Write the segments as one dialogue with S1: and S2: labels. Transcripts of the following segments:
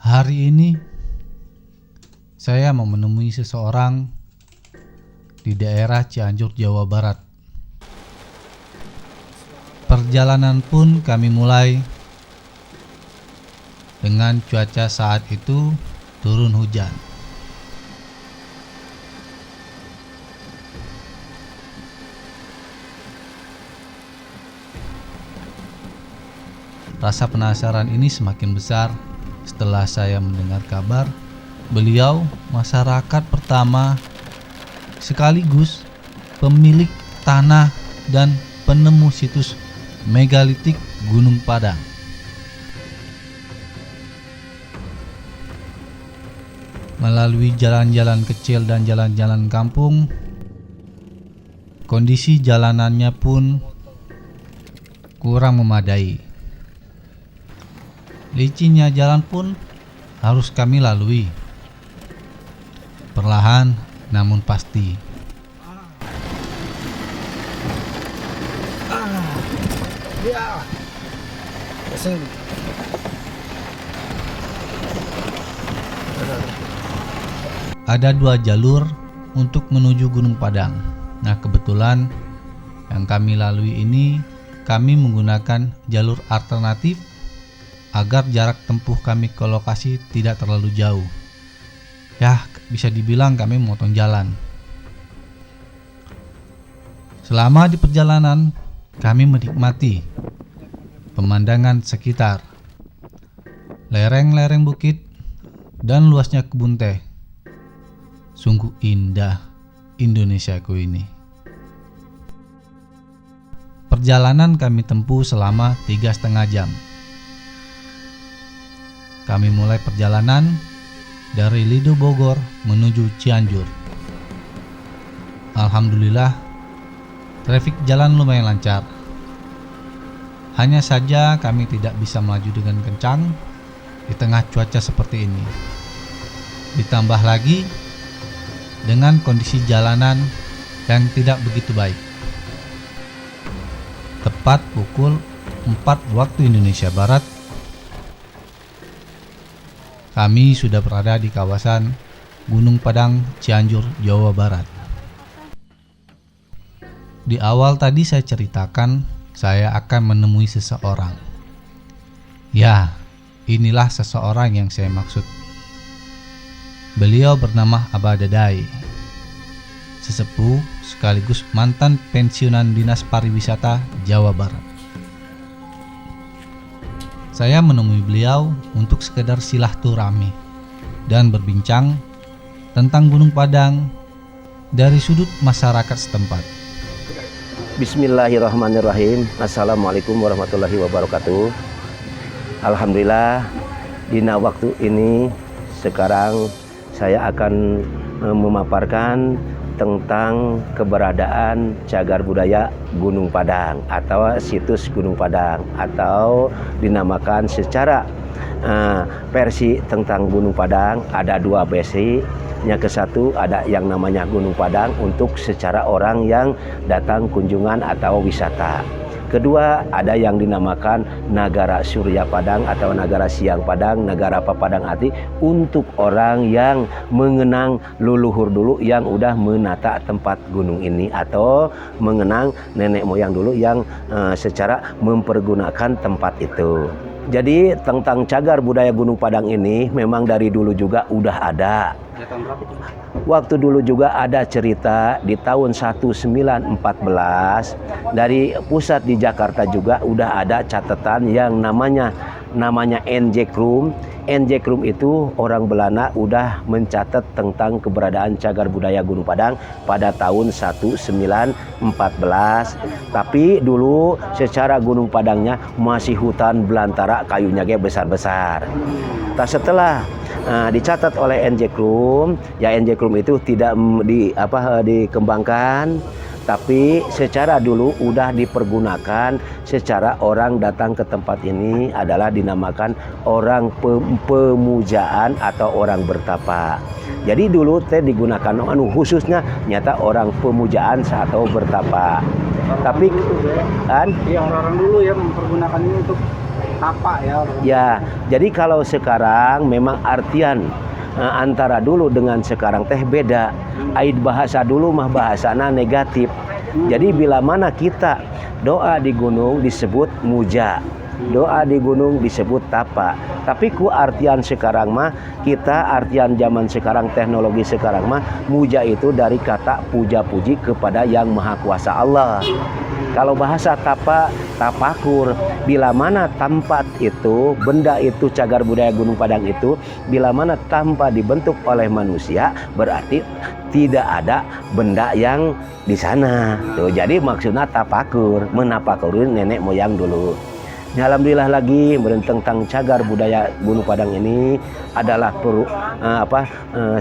S1: Hari ini saya mau menemui seseorang di daerah Cianjur, Jawa Barat. Perjalanan pun kami mulai dengan cuaca saat itu turun hujan. Rasa penasaran ini semakin besar setelah saya mendengar kabar beliau masyarakat pertama sekaligus pemilik tanah dan penemu situs megalitik Gunung Padang. Melalui jalan-jalan kecil dan jalan-jalan kampung, kondisi jalanannya pun kurang memadai. Licinnya jalan pun harus kami lalui, perlahan namun pasti. Ada 2 jalur untuk menuju Gunung Padang. Nah, kebetulan yang kami lalui ini kami menggunakan jalur alternatif agar jarak tempuh kami ke lokasi tidak terlalu jauh. Ya, bisa dibilang kami memotong jalan. Selama di perjalanan, kami menikmati pemandangan sekitar, lereng-lereng bukit dan luasnya kebun teh. Sungguh indah Indonesiaku ini. Perjalanan kami tempuh selama 3,5 jam. Kami mulai perjalanan dari Lido Bogor menuju Cianjur. Alhamdulillah, trafik jalan lumayan lancar. Hanya saja kami tidak bisa melaju dengan kencang di tengah cuaca seperti ini. Ditambah lagi dengan kondisi jalanan yang tidak begitu baik. Tepat pukul 4 waktu Indonesia Barat, kami sudah berada di kawasan Gunung Padang, Cianjur, Jawa Barat. Di awal tadi saya ceritakan saya akan menemui seseorang. Ya, inilah seseorang yang saya maksud. Beliau bernama Abah Dadai, sesepuh sekaligus mantan pensiunan Dinas Pariwisata Jawa Barat. Saya menemui beliau untuk sekedar silaturahmi dan berbincang tentang Gunung Padang dari sudut masyarakat setempat.
S2: Bismillahirrahmanirrahim. Assalamualaikum warahmatullahi wabarakatuh. Alhamdulillah, dina waktu ini sekarang saya akan memaparkan tentang keberadaan cagar budaya Gunung Padang atau situs Gunung Padang, atau dinamakan secara versi tentang Gunung Padang ada 2 versi. Yang ke-1 ada yang namanya Gunung Padang untuk secara orang yang datang kunjungan atau wisata. Kedua, ada yang dinamakan Nagara Surya Padang atau Nagara Siang Padang, Nagara Papadang Ati, untuk orang yang mengenang leluhur dulu yang udah menata tempat gunung ini, atau mengenang nenek moyang dulu yang secara mempergunakan tempat itu. Jadi tentang cagar budaya Gunung Padang ini memang dari dulu juga udah ada. Waktu dulu juga ada cerita di tahun 1914 dari pusat di Jakarta juga udah ada catatan yang namanya NJ Krum. NJ Krum itu orang Belanda udah mencatat tentang keberadaan cagar budaya Gunung Padang pada tahun 1914. Tapi dulu secara Gunung Padangnya masih hutan belantara, kayunya besar-besar. Setelah dicatat oleh NJ Krum, ya NJ Krum itu tidak dikembangkan, Tapi secara dulu udah dipergunakan secara orang datang ke tempat ini adalah dinamakan orang pemujaan atau orang bertapa. Jadi dulu teh digunakan khususnya nyata orang pemujaan atau bertapa. Tapi kan
S3: orang dulu ya mempergunakan ini untuk tapa ya.
S2: Ya, jadi kalau sekarang memang artian antara dulu dengan sekarang teh beda. Ait bahasa dulu mah bahasana negatif. Jadi bila mana kita doa di gunung disebut muja, doa di gunung disebut tapa. Tapi ku artian sekarang mah kita artian zaman sekarang teknologi sekarang mah muja itu dari kata puja puji kepada yang maha kuasa Allah. Kalau bahasa tapa, tapakur, bila mana tempat itu, benda itu, cagar budaya Gunung Padang itu, bila mana tanpa dibentuk oleh manusia, berarti tidak ada benda yang di sana. Tuh, jadi maksudnya tapakur, menapakurin nenek moyang dulu. Alhamdulillah lagi tentang cagar budaya Gunung Padang ini adalah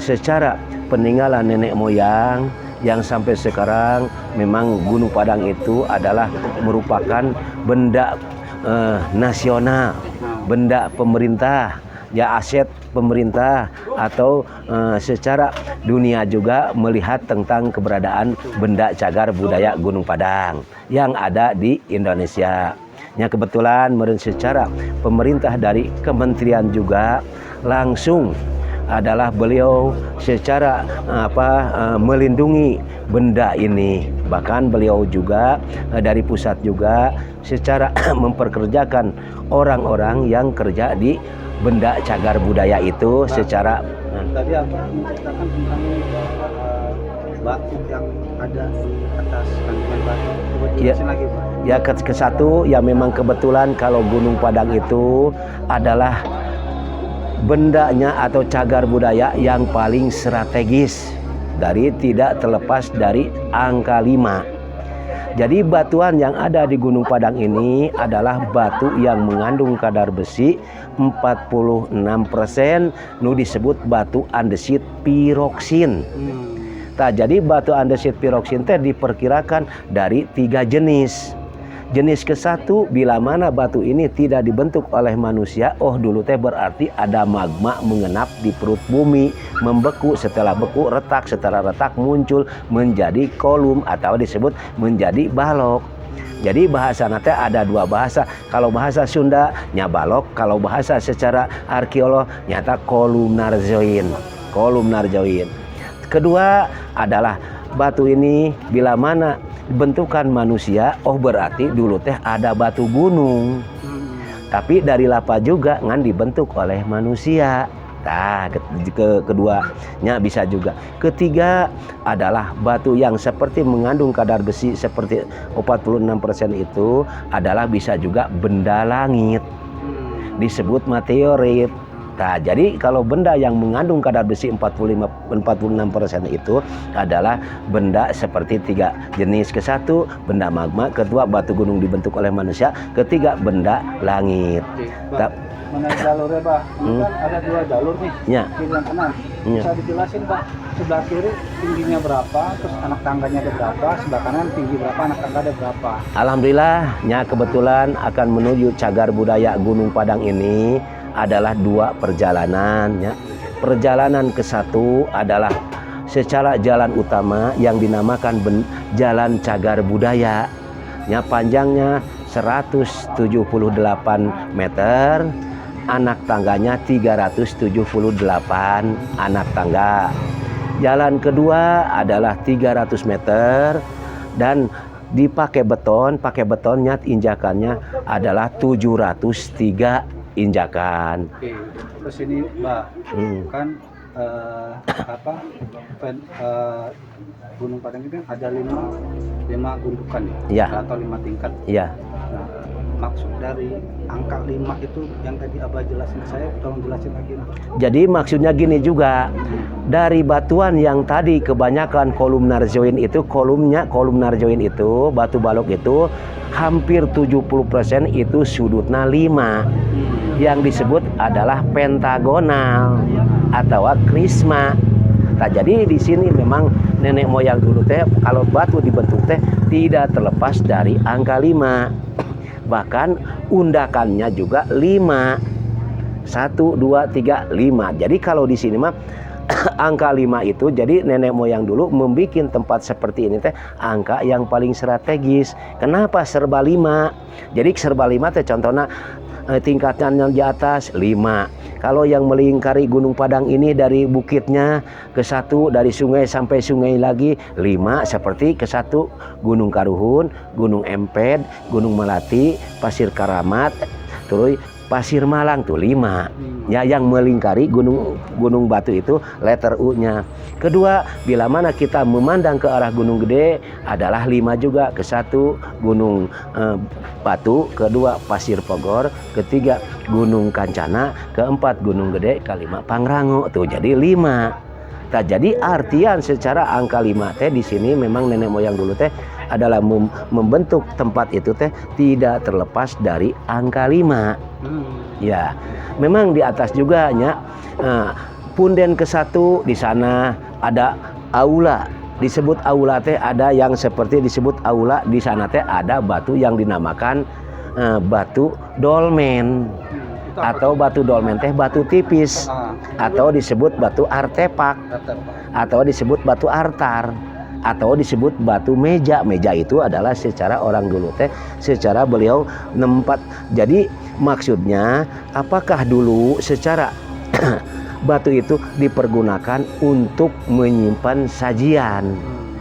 S2: secara peninggalan nenek moyang yang sampai sekarang memang Gunung Padang itu adalah merupakan benda nasional, benda pemerintah, ya aset pemerintah atau secara dunia juga melihat tentang keberadaan benda cagar budaya Gunung Padang yang ada di Indonesia. Ya kebetulan secara pemerintah dari kementerian juga langsung adalah beliau secara melindungi benda ini. Bahkan beliau juga dari pusat juga secara memperkerjakan orang-orang yang kerja di benda cagar budaya itu secara
S3: tadi apa menceritakan tentang batu yang ada di atas kandungan batu. Coba jelasin lagi, Pak.
S2: Ya ke satu ya memang kebetulan kalau Gunung Padang itu adalah bendanya atau cagar budaya yang paling strategis dari tidak terlepas dari angka 5. Jadi batuan yang ada di Gunung Padang ini adalah batu yang mengandung kadar besi 46%, nu disebut batu andesit piroksin. Nah, jadi batu andesit piroksin teh diperkirakan dari 3 jenis. Jenis ke-1, bila mana batu ini tidak dibentuk oleh manusia, dulu teh berarti ada magma mengenap di perut bumi, membeku, setelah beku retak, setelah retak muncul menjadi kolum atau disebut menjadi balok. Jadi bahasa nanti ada 2 bahasa. Kalau bahasa Sunda nya balok, kalau bahasa secara arkeolog nyata kolumnarzoin. Kolumnarzoin. Kedua adalah batu ini bila mana bentukan manusia, berarti dulu teh ada batu gunung. Tapi dari lapa juga ngan dibentuk oleh manusia. Nah, keduanya bisa juga. Ketiga adalah batu yang seperti mengandung kadar besi seperti 46% itu adalah bisa juga benda langit. Disebut meteorit. Nah, jadi kalau benda yang mengandung kadar besi 46% itu adalah benda seperti 3 jenis. Ke-1 benda magma, kedua batu gunung dibentuk oleh manusia, ketiga benda langit.
S3: Mengenai jalurnya, Pak, kan ada 2 jalur nih,
S2: ya.
S3: Kiri dan kanan. Bisa dijelasin, Pak, sebelah kiri tingginya berapa, terus anak tangganya ada berapa, sebelah kanan tinggi berapa, anak tangga ada berapa?
S2: Alhamdulillah, kebetulan akan menuju cagar budaya Gunung Padang ini adalah 2 perjalanan. Perjalanan ke-1 adalah secara jalan utama yang dinamakan Jalan Cagar Budaya. Panjangnya 178 meter, anak tangganya 378 anak tangga. Jalan kedua adalah 300 meter dan dipakai beton, betonnya injakannya adalah 703 injakan.
S3: Oke. Terus ini, Mbak, kan Gunung Padang itu ada 5 gundukan
S2: ya,
S3: atau 5 tingkat.
S2: Iya.
S3: Nah, maksud dari angka 5 itu yang tadi Abah jelasin saya, tolong jelasin lagi, Mbak.
S2: Jadi maksudnya gini juga, dari batuan yang tadi kebanyakan kolumnarzoin itu, kolumnarzoin itu, batu balok itu hampir 70% itu sudutnya 5. Yang disebut adalah pentagonal atau krisma. Nah, jadi di sini memang nenek moyang dulu teh kalau batu dibentuk teh tidak terlepas dari angka 5. Bahkan undakannya juga 5. 1, 2, 3, 5. Jadi kalau di sini mah angka 5 itu jadi nenek moyang dulu membuat tempat seperti ini teh angka yang paling strategis. Kenapa serba 5? Jadi serba 5 teh contohnya tingkatnya di atas 5. Kalau yang melingkari Gunung Padang ini dari bukitnya ke satu, dari sungai sampai sungai lagi 5, seperti ke satu Gunung Karuhun, Gunung Emped, Gunung Melati, Pasir Karamat, terus Pasir Malang tuh 5. Ya, yang melingkari gunung batu itu letter U-nya. Kedua, bila mana kita memandang ke arah Gunung Gede adalah 5 juga. Ke satu Gunung Batu, kedua Pasir Pogor, ketiga Gunung Kancana, keempat Gunung Gede, kelima Pangrango. Tuh jadi 5. Nah, jadi artian secara angka 5 teh di sini memang nenek moyang dulu teh adalah membentuk tempat itu teh tidak terlepas dari angka 5. Ya, memang di atas juga nya punden ke satu di sana ada aula. Disebut aula teh ada yang seperti disebut aula di sana teh ada batu yang dinamakan batu dolmen. Atau batu dolmen teh batu tipis, atau disebut batu artepak, atau disebut batu artar, atau disebut batu meja. Meja itu adalah secara orang dulu teh secara beliau nempat. Jadi maksudnya apakah dulu secara batu itu dipergunakan untuk menyimpan sajian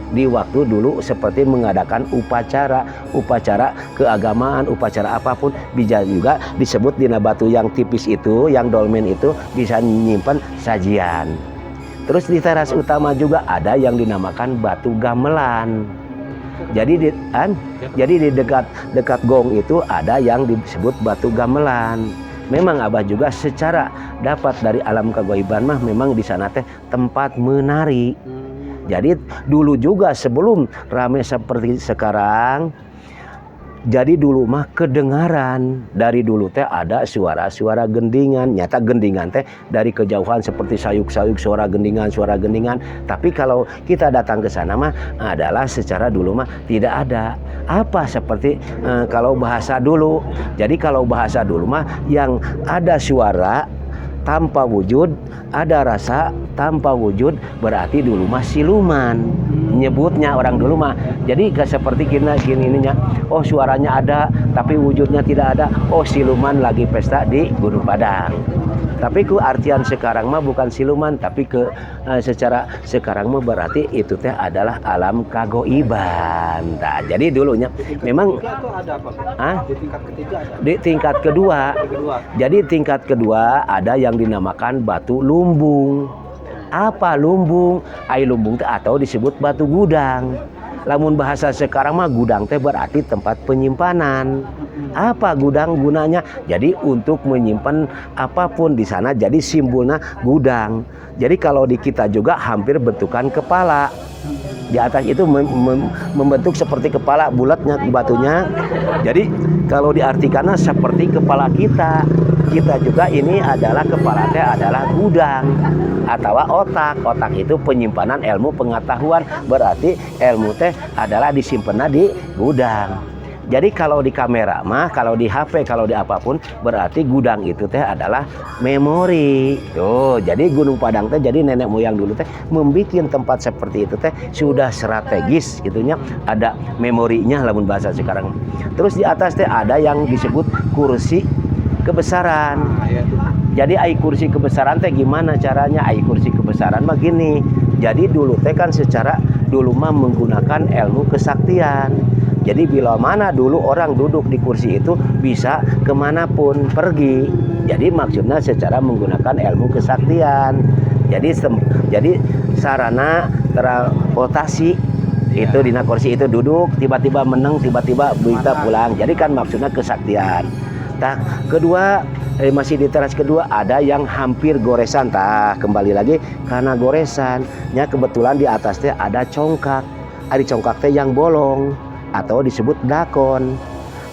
S2: di waktu dulu seperti mengadakan upacara keagamaan, upacara apapun bisa juga disebut di batu yang tipis itu, yang dolmen itu bisa menyimpan sajian. Terus di teras utama juga ada yang dinamakan batu gamelan. Jadi di dekat gong itu ada yang disebut batu gamelan. Memang Abah juga secara dapat dari alam kegoiban mah memang di sana teh tempat menari. Jadi dulu juga sebelum ramai seperti sekarang, jadi dulu mah kedengaran dari dulu teh ada suara-suara gendingan. Nyata gendingan teh dari kejauhan seperti sayuk-sayuk suara gendingan. Tapi kalau kita datang ke sana mah adalah secara dulu mah tidak ada. Apa seperti kalau bahasa dulu. Jadi kalau bahasa dulu mah yang ada suara tanpa wujud, ada rasa tanpa wujud, berarti dulu mah siluman. Nyebutnya orang dulu mah. Jadi seperti gini ininya. Oh, suaranya ada tapi wujudnya tidak ada. Oh, siluman lagi pesta di Gunung Padang. Tapi ku artian sekarang mah bukan siluman, tapi secara sekarang mah berarti itu teh adalah alam kagoiban. Nah, jadi dulunya memang
S3: ada apa? Di tingkat ketiga ada.
S2: Di tingkat kedua. Jadi tingkat kedua ada yang dinamakan batu lumbung. Apa lumbung? Lumbung teh atau disebut batu gudang. Lamun bahasa sekarang mah gudang teh berarti tempat penyimpanan. Apa gudang gunanya? Jadi untuk menyimpan apapun di sana. Jadi simbolnya gudang. Jadi kalau di kita juga hampir bentukan kepala. Di atas itu membentuk seperti kepala bulatnya batunya. Jadi kalau diartikannya seperti kepala kita. Kita juga ini adalah kepala teh adalah gudang atau otak. Otak itu penyimpanan ilmu pengetahuan. Berarti ilmu teh adalah disimpan di gudang. Jadi kalau di kamera mah, kalau di HP, kalau di apapun, berarti gudang itu teh adalah memori. Tuh, jadi Gunung Padang teh jadi nenek moyang dulu teh membikin tempat seperti itu teh sudah strategis gitunya, ada memorinya lamun bahasa sekarang. Terus di atas teh ada yang disebut kursi kebesaran. Jadi kursi kebesaran teh gimana caranya? Kursi kebesaran mah gini. Jadi dulu teh kan secara dulu mah menggunakan ilmu kesaktian. Jadi bila mana dulu orang duduk di kursi itu bisa kemanapun pergi. Jadi maksudnya secara menggunakan ilmu kesaktian. Jadi sarana transportasi itu dina kursi itu duduk tiba-tiba meneng, tiba-tiba bisa pulang. Jadi kan maksudnya kesaktian. Nah, kedua masih di teras kedua ada yang hampir goresan. Kembali lagi karena goresannya kebetulan di atasnya ada congkak. Ada congkak teh yang bolong atau disebut dakon.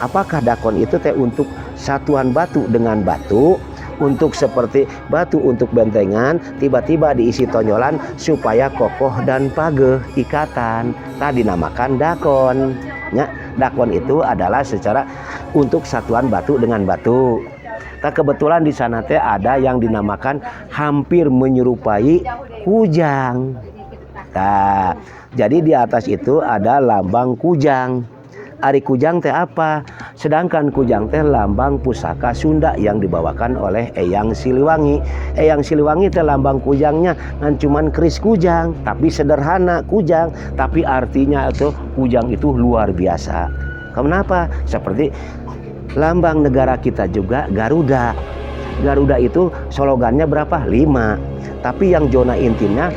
S2: Apakah dakon itu teh untuk satuan batu dengan batu untuk seperti batu untuk bentengan, tiba-tiba diisi tonjolan supaya kokoh dan pageh ikatan. Tadi dinamakan dakon. Ya, dakon itu adalah secara untuk satuan batu dengan batu. Nah, kebetulan di sana teh ada yang dinamakan hampir menyerupai kujang. Nah, jadi di atas itu ada lambang kujang. Ari kujang teh apa? Sedangkan kujang teh lambang pusaka Sunda yang dibawakan oleh Eyang Siliwangi. Eyang Siliwangi teh lambang kujangnya kan cuman keris kujang, tapi sederhana kujang, tapi artinya itu kujang itu luar biasa. Kenapa? Seperti lambang negara kita juga Garuda. Garuda itu slogannya berapa? 5. Tapi yang zona intinya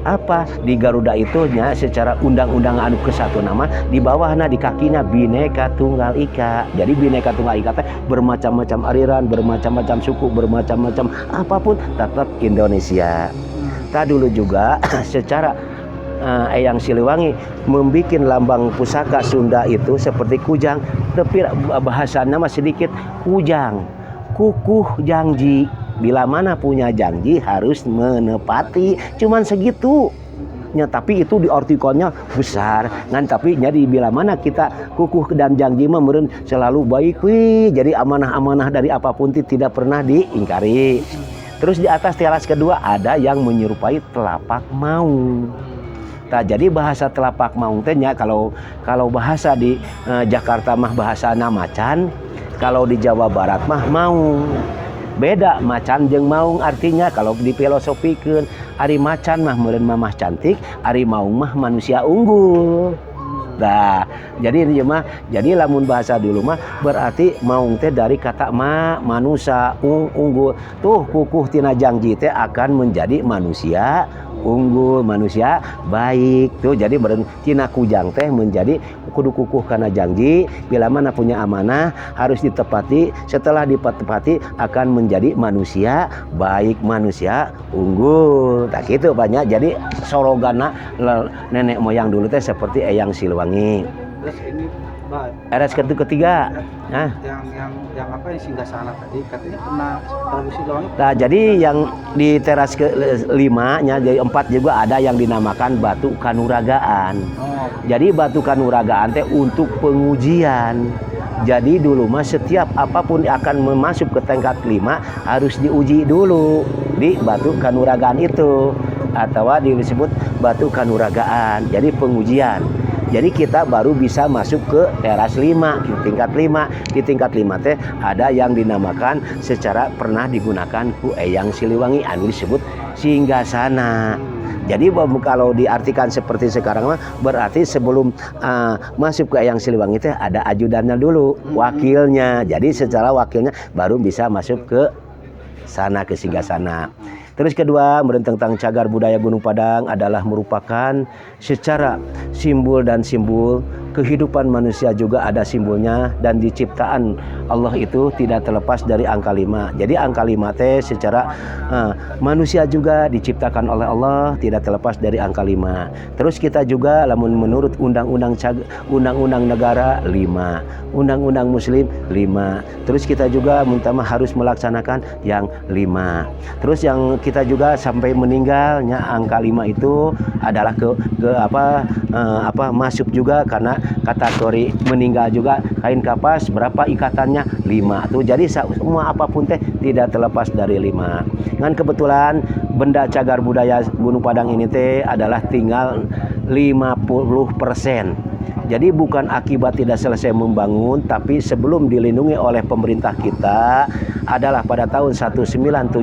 S2: apa? Di Garuda itu nya secara undang-undang anu ke-1 nama di bawahnya di kakinya Bhinneka Tunggal Ika. Jadi Bhinneka Tunggal Ika teh bermacam-macam aliran, bermacam-macam suku, bermacam-macam apapun tetap Indonesia. Tadi dulu juga secara Eyang Siliwangi membuat lambang pusaka Sunda itu seperti kujang, tapi bahasanya mah sedikit kujang, kukuh janji. Bila mana punya janji harus menepati, cuman segitu. Ya, tapi itu diartikelnya besar kan, tapi jadi bila mana kita kukuh dan janji meureun selalu baik jadi amanah-amanah dari apapun tidak pernah diingkari. Terus di atas teras kedua ada yang menyerupai telapak maung. Nah, jadi bahasa telapak maung teh kalau bahasa di Jakarta mah bahasana macan, kalau di Jawa Barat mah maung. Beda macan jeung maung artinya kalau dipilosofikeun ari macan mah meureun mamah cantik, ari maung mah manusia unggul. Nah, jadi lamun bahasa dulu mah berarti maung teh dari kata manusia unggul. Tuh kukuh tina janji teh akan menjadi manusia unggul, manusia baik. Tuh jadi tina kujang teh menjadi kudu kukuh karena janji, bila mana punya amanah harus ditepati, setelah ditepati akan menjadi manusia baik, manusia unggul. Tak gitu banyak. Jadi sorogana nenek moyang dulu teh seperti Eyang Siliwangi.
S3: Terus ini
S2: RS ketiga. Nah,
S3: yang apa yang singgah sana tadi katanya pernah Prabu Siliwangi.
S2: Nah, jadi yang di teras ke-5 nya jadi 4 juga ada yang dinamakan batu kanuragaan. Jadi batu kanuragaan teh untuk pengujian. Jadi dulu mah setiap apapun akan masuk ke tingkat 5 harus diuji dulu di batu kanuragaan itu, atau disebut batu kanuragaan. Jadi pengujian. Jadi kita baru bisa masuk ke teras 5, tingkat 5. Di tingkat 5 teh ada yang dinamakan secara pernah digunakan ku Eyang Siliwangi anu disebut singgasana. Jadi kalau diartikan seperti sekarang mah berarti sebelum masuk ke Eyang Siliwangi teh ada ajudannya dulu, wakilnya. Jadi secara wakilnya baru bisa masuk ke sana, ke singgasana. Terus kedua, tentang cagar budaya Gunung Padang adalah merupakan secara simbol dan simbol kehidupan manusia juga ada simbolnya, dan di ciptaan Allah itu tidak terlepas dari angka 5. Jadi angka 5 teh secara manusia juga diciptakan oleh Allah tidak terlepas dari angka 5. Terus kita juga menurut undang-undang negara 5, undang-undang muslim 5. Terus kita juga harus melaksanakan yang 5. Terus yang kita juga sampai meninggalnya angka 5 itu adalah masuk juga karena kategori meninggal juga kain kapas berapa ikatannya 5 tuh. Jadi semua apapun teh tidak terlepas dari 5. Dan kebetulan benda cagar budaya Gunung Padang ini teh adalah tinggal 50%. Jadi bukan akibat tidak selesai membangun, tapi sebelum dilindungi oleh pemerintah kita adalah pada tahun 1974-75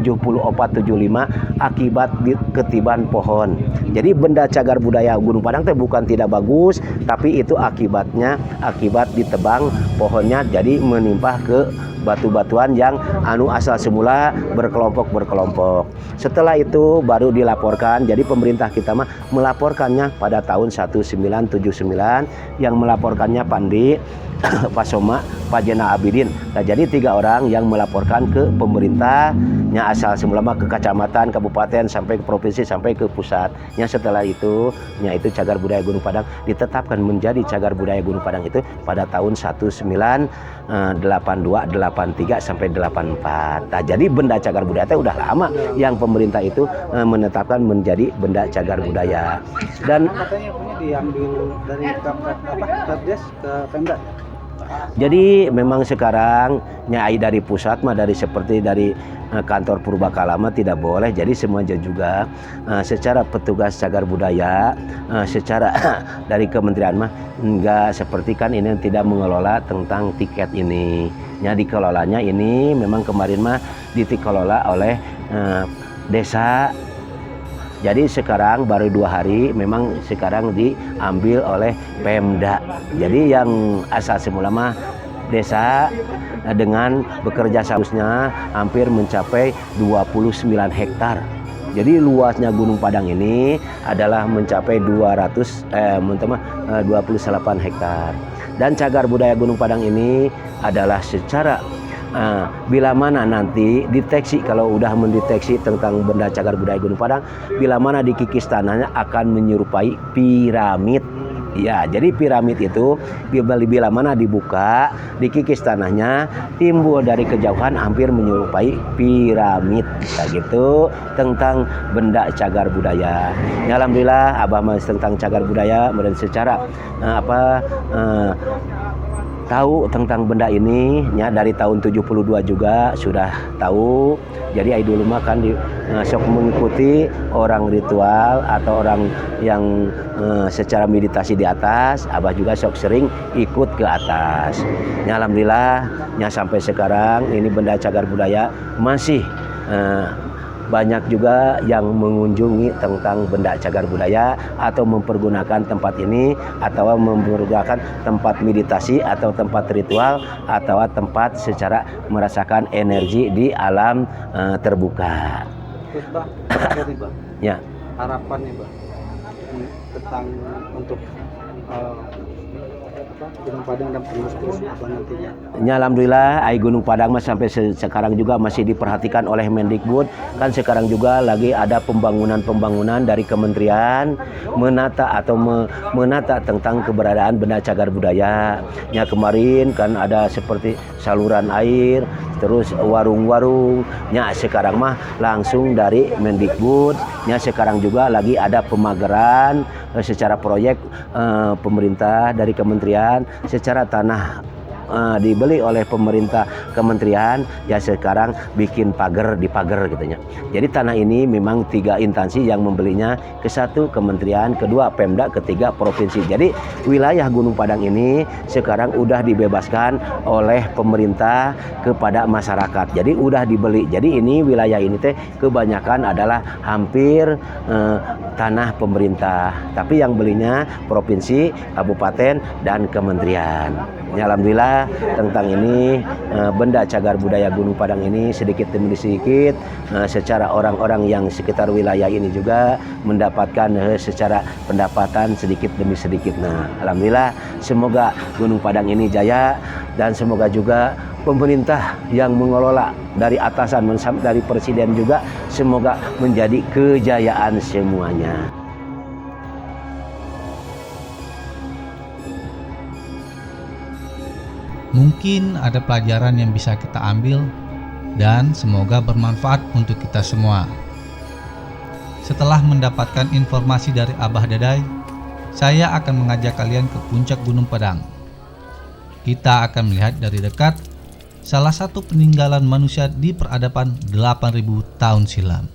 S2: akibat ketiban pohon. Jadi benda cagar budaya Gunung Padang itu bukan tidak bagus, tapi itu akibatnya akibat ditebang pohonnya, jadi menimpah ke batu-batuan yang asal semula berkelompok. Setelah itu baru dilaporkan. Jadi pemerintah kita melaporkannya pada tahun 1979, yang melaporkannya Pandi Pak Soma, Pak Jenal Abidin. Nah, jadi 3 orang yang melaporkan ke pemerintahnya asal semula ke kecamatan, kabupaten, sampai ke provinsi, sampai ke pusatnya. Setelah itu, yaitu Cagar Budaya Gunung Padang ditetapkan menjadi Cagar Budaya Gunung Padang itu pada tahun 1982, 83 sampai 84. Nah, jadi benda cagar budaya itu udah lama yang pemerintah itu menetapkan menjadi benda cagar budaya. Dan
S3: katanya punya diambil dari Perdes ke Pemda.
S2: jadi memang sekarang nyai dari pusat mah seperti dari kantor Purbakala mah tidak boleh. Jadi semuanya juga secara petugas cagar budaya, secara dari kementerian mah enggak seperti kan ini tidak mengelola tentang tiket ini. Ya, dikelolanya ini memang kemarin mah dikelola oleh desa. Jadi sekarang baru 2 hari memang sekarang diambil oleh Pemda. Jadi yang asal semula mah desa dengan bekerja seharusnya hampir mencapai 29 hektar. Jadi luasnya Gunung Padang ini adalah mencapai 28 hektar. Dan cagar budaya Gunung Padang ini adalah secara bila mana nanti deteksi, kalau udah mendeteksi tentang benda cagar budaya Gunung Padang, bila mana dikikis tanahnya akan menyerupai piramid. Ya, jadi piramid itu bila mana dibuka, dikikis tanahnya, timbul dari kejauhan hampir menyerupai piramid. Kayak gitu tentang benda cagar budaya. Ya, alhamdulillah Abah Mas tentang cagar budaya dan secara tahu tentang benda ini ya, dari tahun 72 juga sudah tahu. Jadi ai dulu mah kan sok mengikuti orang ritual atau orang yang secara meditasi di atas. Abah juga sok sering ikut ke atas. Ya, alhamdulillah ya, sampai sekarang ini benda cagar budaya masih banyak juga yang mengunjungi tentang benda cagar budaya atau mempergunakan tempat ini, atau mempergunakan tempat meditasi atau tempat ritual atau tempat secara merasakan energi di alam terbuka.
S3: Terus Bang,
S2: Ya,
S3: harapannya Bang tentang untuk Gunung Padang dan penerus apa nantinya.
S2: Ya, alhamdulillah Gunung Padang mas sampai sekarang juga masih diperhatikan oleh Mendikbud. Kan sekarang juga lagi ada pembangunan dari kementerian menata tentang keberadaan benda cagar budaya. Ya, kemarin kan ada seperti saluran air, terus warung-warung. Ya, sekarang mah langsung dari Mendikbud. Ya, sekarang juga lagi ada pemageran secara proyek pemerintah dari kementerian, secara tanah dibeli oleh pemerintah kementerian, ya sekarang bikin dipagar gitu ya. Jadi tanah ini memang 3 instansi yang membelinya, ke-1 kementerian, kedua Pemda, ketiga provinsi. Jadi wilayah Gunung Padang ini sekarang udah dibebaskan oleh pemerintah kepada masyarakat. Jadi udah dibeli. Jadi ini wilayah ini teh kebanyakan adalah hampir tanah pemerintah, tapi yang belinya provinsi, kabupaten, dan kementerian. Ya, alhamdulillah tentang ini benda cagar budaya Gunung Padang ini sedikit demi sedikit secara orang-orang yang sekitar wilayah ini juga mendapatkan secara pendapatan sedikit demi sedikit. Nah, alhamdulillah semoga Gunung Padang ini jaya, dan semoga juga pemerintah yang mengelola dari atasan dari presiden juga semoga menjadi kejayaan semuanya.
S1: Mungkin ada pelajaran yang bisa kita ambil dan semoga bermanfaat untuk kita semua. Setelah mendapatkan informasi dari Abah Dadai, saya akan mengajak kalian ke puncak Gunung Padang. Kita akan melihat dari dekat salah satu peninggalan manusia di peradaban 8.000 tahun silam.